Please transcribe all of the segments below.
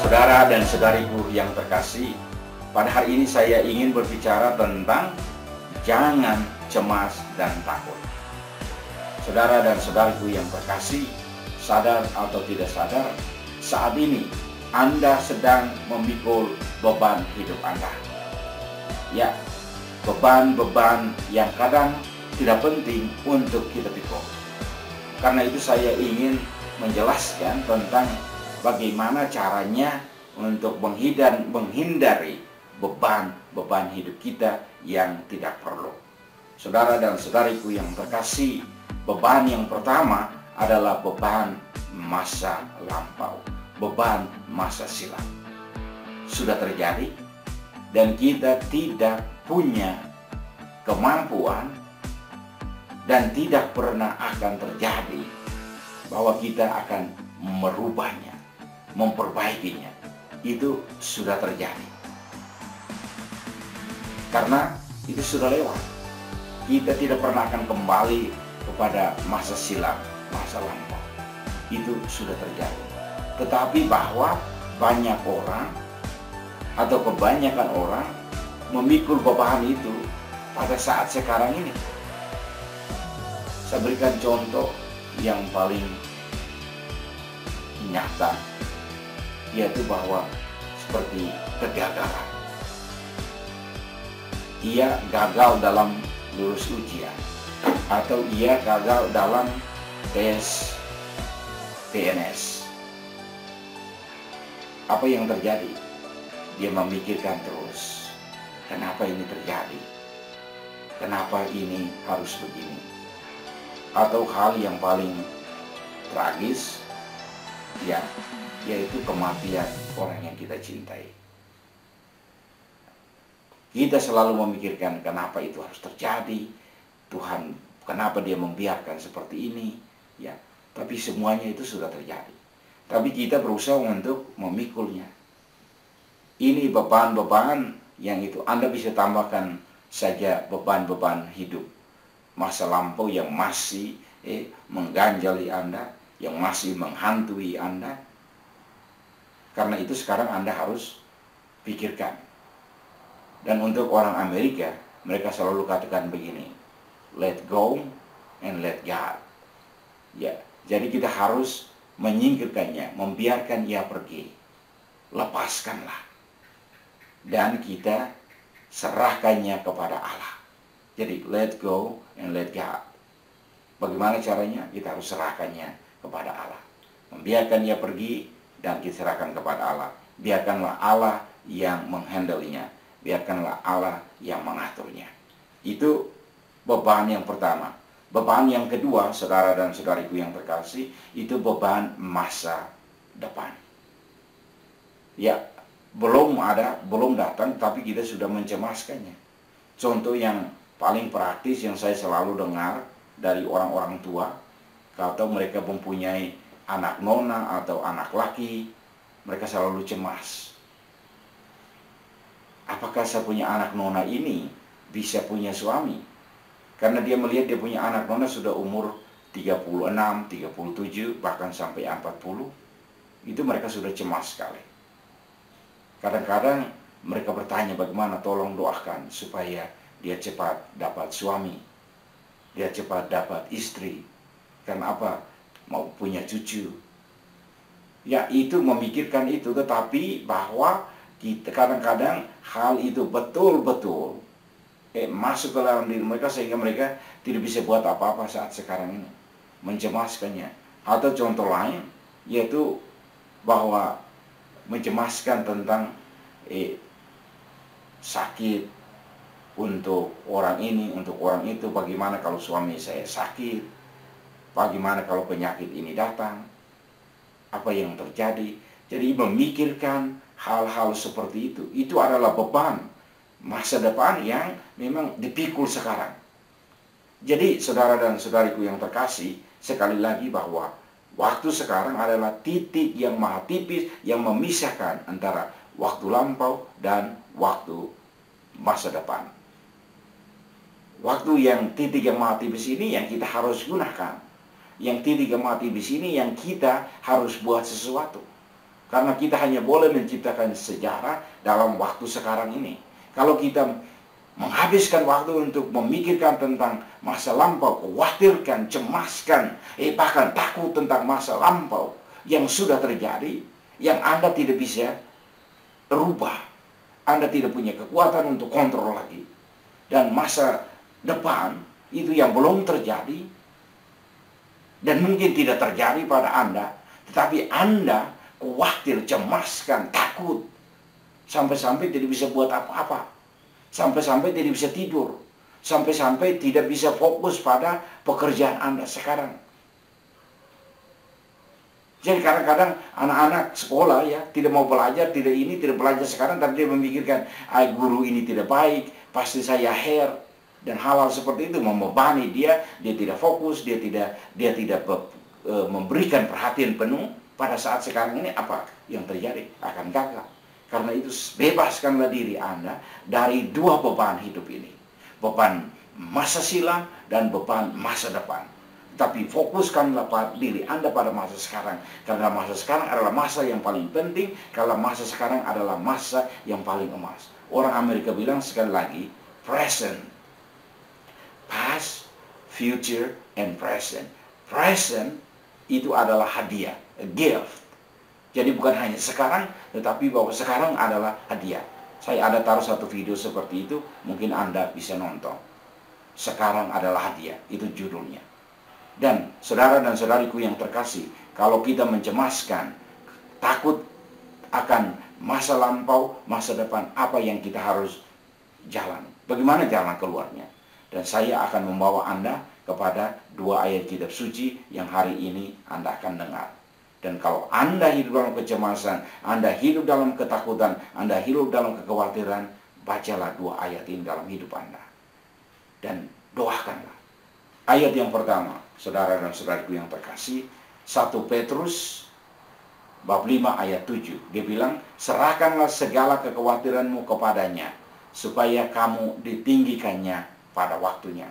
Saudara dan saudariku yang terkasih, pada hari ini saya ingin berbicara tentang jangan cemas dan takut. Saudara dan saudariku yang terkasih, sadar atau tidak sadar, saat ini Anda sedang memikul beban hidup Anda. Ya, beban-beban yang kadang tidak penting untuk kita pikul. Karena itu saya ingin menjelaskan tentang bagaimana caranya untuk menghindari beban-beban hidup kita yang tidak perlu. Saudara dan saudariku yang terkasih, beban yang pertama adalah beban masa lampau, beban masa silam. Sudah terjadi dan kita tidak punya kemampuan dan tidak pernah akan terjadi bahwa kita akan merubahnya, memperbaikinya. Itu sudah terjadi. Karena itu sudah lewat. Kita tidak pernah akan kembali kepada masa silam, masa lampau. Itu sudah terjadi. Tetapi bahwa banyak orang atau kebanyakan orang memikul beban itu pada saat sekarang ini. Saya berikan contoh yang paling nyata, yaitu bahwa seperti kegagalan. Ia gagal dalam lulus ujian, atau ia gagal dalam tes PNS. Apa yang terjadi? Dia memikirkan terus, kenapa ini terjadi? Kenapa ini harus begini? Atau hal yang paling tragis, ya, yaitu kematian orang yang kita cintai. Kita selalu memikirkan kenapa itu harus terjadi, Tuhan, kenapa dia membiarkan seperti ini, ya. Tapi semuanya itu sudah terjadi. Tapi kita berusaha untuk memikulnya. Ini beban-beban yang itu Anda bisa tambahkan saja beban-beban hidup masa lampau yang masih mengganjali Anda, yang masih menghantui Anda. Karena itu sekarang Anda harus pikirkan. Dan untuk orang Amerika, mereka selalu katakan begini, let go and let God. Ya, jadi kita harus menyingkirkannya, membiarkan ia pergi. Lepaskanlah. Dan kita serahkannya kepada Allah. Jadi let go and let God. Bagaimana caranya? Kita harus serahkannya kepada Allah. Membiarkan ia pergi dan kita serahkan kepada Allah. Biarkanlah Allah yang menghandle-nya. Biarkanlah Allah yang mengaturnya. Itu beban yang pertama. Beban yang kedua, saudara dan saudariku yang terkasih, itu beban masa depan. Ya, belum datang, tapi kita sudah mencemaskannya. Contoh yang paling praktis yang saya selalu dengar dari orang-orang tua, atau mereka mempunyai anak nona atau anak laki, mereka selalu cemas. Apakah saya punya anak nona ini bisa punya suami? Karena dia melihat dia punya anak nona sudah umur 36, 37, bahkan sampai 40. Itu mereka sudah cemas sekali. Kadang-kadang mereka bertanya, bagaimana, tolong doakan supaya dia cepat dapat suami, dia cepat dapat istri. Karena apa? Mau punya cucu. Ya, itu memikirkan itu, tetapi bahwa kita kadang-kadang hal itu betul-betul masuk ke dalam diri mereka sehingga mereka tidak bisa buat apa-apa saat sekarang ini. Mencemaskannya. Atau contoh lain, yaitu bahwa mencemaskan tentang sakit untuk orang ini, untuk orang itu. Bagaimana kalau suami saya sakit? Bagaimana kalau penyakit ini datang? Apa yang terjadi? Jadi memikirkan hal-hal seperti itu adalah beban masa depan yang memang dipikul sekarang. Jadi saudara dan saudariku yang terkasih, sekali lagi bahwa waktu sekarang adalah titik yang maha tipis yang memisahkan antara waktu lampau dan waktu masa depan. Waktu yang titik yang maha tipis ini yang kita harus gunakan. Yang titik yang maha tipis ini yang kita harus buat sesuatu. Karena kita hanya boleh menciptakan sejarah dalam waktu sekarang ini. Kalau kita menghabiskan waktu untuk memikirkan tentang masa lampau, khawatirkan, cemaskan, bahkan takut tentang masa lampau yang sudah terjadi, yang Anda tidak bisa rubah. Anda tidak punya kekuatan untuk kontrol lagi. Dan masa depan itu yang belum terjadi, dan mungkin tidak terjadi pada Anda, tetapi Anda khawatir, cemaskan, takut, sampai-sampai tidak bisa buat apa-apa, sampai-sampai tidak bisa tidur, sampai-sampai tidak bisa fokus pada pekerjaan Anda sekarang. Jadi kadang-kadang anak-anak sekolah ya tidak mau belajar, tidak belajar sekarang, tapi dia memikirkan, guru ini tidak baik, pasti saya hair, dan hal-hal seperti itu membebani dia tidak fokus, dia tidak memberikan perhatian penuh. Pada saat sekarang ini apa yang terjadi? Akan gagal. Karena itu bebaskanlah diri Anda dari dua beban hidup ini. Beban masa silam dan beban masa depan. Tapi fokuskanlah diri Anda pada masa sekarang. Karena masa sekarang adalah masa yang paling penting. Karena masa sekarang adalah masa yang paling emas. Orang Amerika bilang sekali lagi, present. Past, future, and present. Present itu adalah hadiah, a gift. Jadi bukan hanya sekarang, tetapi bahwa sekarang adalah hadiah. Saya ada taruh satu video seperti itu, mungkin Anda bisa nonton. Sekarang adalah hadiah, itu judulnya. Dan saudara dan saudariku yang terkasih, kalau kita mencemaskan, takut akan masa lampau, masa depan, apa yang kita harus jalan? Bagaimana jalan keluarnya? Dan saya akan membawa Anda kepada dua ayat kitab suci yang hari ini Anda akan dengar. Dan kalau Anda hidup dalam kecemasan, Anda hidup dalam ketakutan, Anda hidup dalam kekhawatiran, bacalah dua ayat ini dalam hidup Anda. Dan doakanlah. Ayat yang pertama, saudara dan saudariku yang terkasih, 1 Petrus bab 5 ayat 7. Dia bilang, serahkanlah segala kekhawatiranmu kepadanya, supaya kamu ditinggikannya pada waktunya.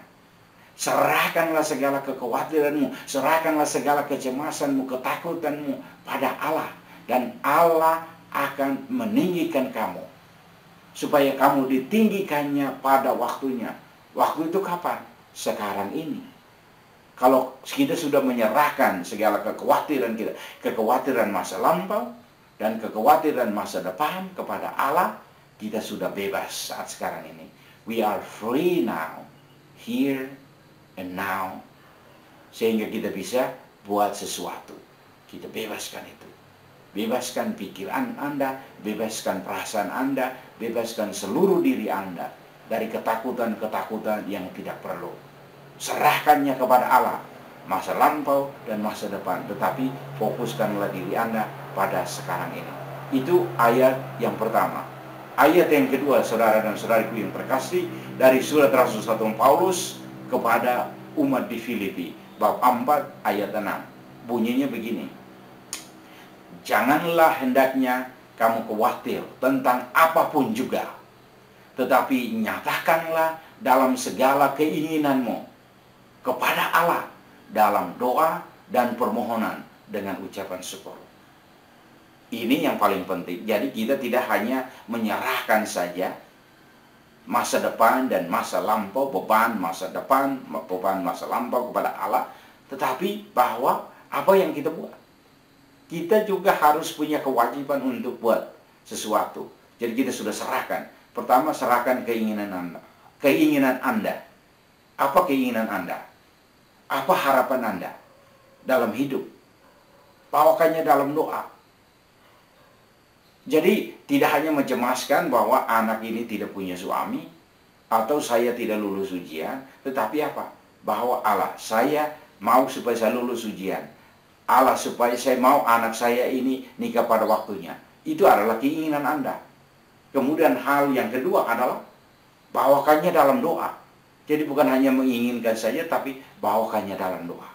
Serahkanlah segala kekhawatiranmu, serahkanlah segala kecemasanmu, ketakutanmu pada Allah. Dan Allah akan meninggikan kamu, supaya kamu ditinggikannya pada waktunya. Waktu itu kapan? Sekarang ini. Kalau kita sudah menyerahkan segala kekhawatiran kita, kekhawatiran masa lampau dan kekhawatiran masa depan kepada Allah, kita sudah bebas saat sekarang ini. We are free now, here and now. Sehingga kita bisa buat sesuatu. Kita bebaskan itu. Bebaskan pikiran Anda, bebaskan perasaan Anda, bebaskan seluruh diri Anda dari ketakutan-ketakutan yang tidak perlu. Serahkannya kepada Allah, masa lampau dan masa depan. Tetapi fokuskanlah diri Anda pada sekarang ini. Itu ayat yang pertama. Ayat yang kedua, saudara dan saudariku yang terkasih, dari surat Rasul 1 Paulus kepada umat di Filipi, bab 4 ayat 6. Bunyinya begini. Janganlah hendaknya kamu khawatir tentang apapun juga, tetapi nyatakanlah dalam segala keinginanmu kepada Allah dalam doa dan permohonan dengan ucapan syukur. Ini yang paling penting. Jadi kita tidak hanya menyerahkan saja masa depan dan masa lampau, beban masa depan, beban masa lampau kepada Allah, tetapi bahwa apa yang kita buat, kita juga harus punya kewajiban untuk buat sesuatu. Jadi kita sudah serahkan. Pertama, serahkan keinginan Anda. Keinginan Anda. Apa keinginan Anda? Apa harapan Anda dalam hidup? Bawakannya dalam doa. Jadi tidak hanya mencemaskan bahwa anak ini tidak punya suami, atau saya tidak lulus ujian, tetapi apa? Bahwa Allah, saya mau supaya saya lulus ujian. Allah, supaya saya mau anak saya ini nikah pada waktunya. Itu adalah keinginan Anda. Kemudian hal yang kedua adalah bawakannya dalam doa. Jadi bukan hanya menginginkan saja, tapi bawakannya dalam doa.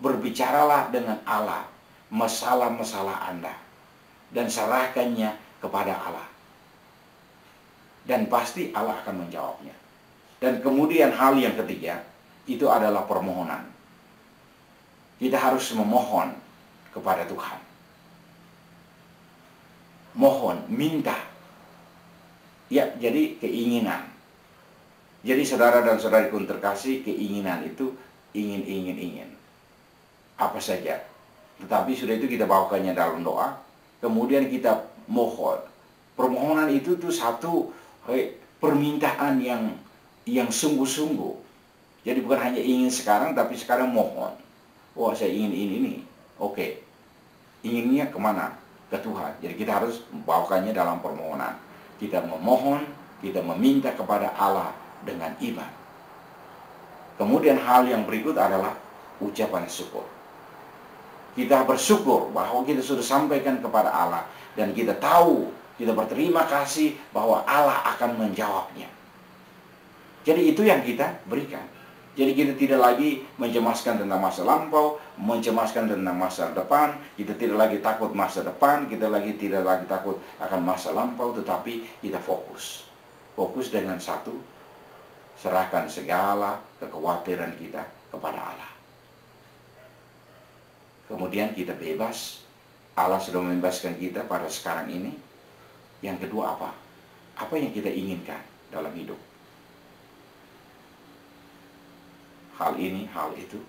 Berbicaralah dengan Allah masalah-masalah Anda, dan serahkannya kepada Allah. Dan pasti Allah akan menjawabnya. Dan kemudian hal yang ketiga, itu adalah permohonan. Kita harus memohon kepada Tuhan. mohon, minta. Ya, jadi keinginan. Jadi saudara dan saudariku yang terkasih, keinginan itu ingin. Apa saja. Tetapi sudah itu kita bawakannya dalam doa. Kemudian kita mohon. Permohonan itu tuh satu permintaan yang sungguh-sungguh. Jadi bukan hanya ingin sekarang, tapi sekarang mohon. Wah, saya ingin ini. Oke. Inginnya kemana? Ke Tuhan. Jadi kita harus bawakannya dalam permohonan. Kita memohon, kita meminta kepada Allah dengan iman. Kemudian hal yang berikut adalah ucapan syukur. Kita bersyukur bahwa kita sudah sampaikan kepada Allah. Dan kita tahu, kita berterima kasih bahwa Allah akan menjawabnya. Jadi itu yang kita berikan. Jadi kita tidak lagi mencemaskan tentang masa lampau, mencemaskan tentang masa depan, kita tidak lagi takut masa depan, kita tidak lagi takut akan masa lampau, tetapi kita fokus. Fokus dengan satu, serahkan segala kekhawatiran kita kepada Allah. Kemudian kita bebas, Allah sudah membebaskan kita pada sekarang ini. Yang kedua apa? Apa yang kita inginkan dalam hidup? Hal ini, hal itu.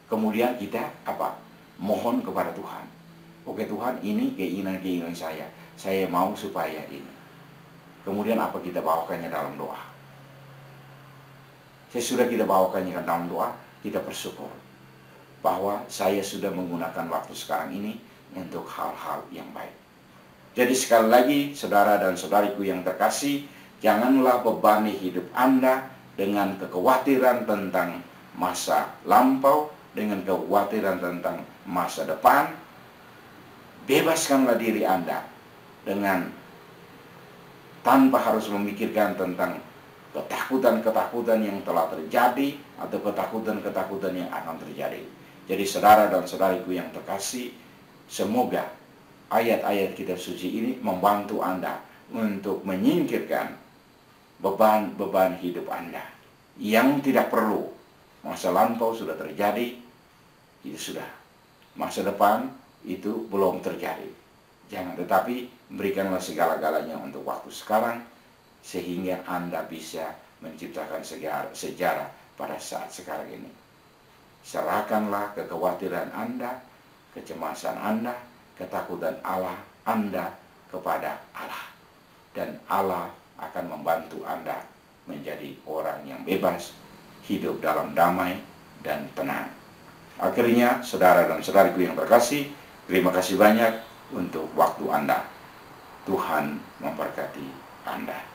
Kemudian kita apa? Mohon kepada Tuhan. Oke Tuhan, ini keinginan saya. Saya mau supaya ini. Kemudian apa kita bawakannya dalam doa? Sesudah kita bawakannya dalam doa, kita bersyukur bahwa saya sudah menggunakan waktu sekarang ini untuk hal-hal yang baik. Jadi sekali lagi, saudara dan saudariku yang terkasih, janganlah bebani hidup Anda dengan kekhawatiran tentang masa lampau, dengan kekhawatiran tentang masa depan. Bebaskanlah diri Anda dengan tanpa harus memikirkan tentang ketakutan-ketakutan yang telah terjadi atau ketakutan-ketakutan yang akan terjadi. Jadi saudara dan saudariku yang terkasih, semoga ayat-ayat kitab suci ini membantu Anda untuk menyingkirkan beban-beban hidup Anda yang tidak perlu. Masa lampau sudah terjadi, itu sudah. Masa depan itu belum terjadi. Jangan, tetapi berikanlah segala-galanya untuk waktu sekarang, sehingga Anda bisa menciptakan sejarah pada saat sekarang ini. Serahkanlah kekhawatiran Anda, kecemasan Anda, ketakutan Anda kepada Allah. Dan Allah akan membantu Anda menjadi orang yang bebas, hidup dalam damai dan tenang. Akhirnya, saudara dan saudariku yang terkasih, terima kasih banyak untuk waktu Anda. Tuhan memberkati Anda.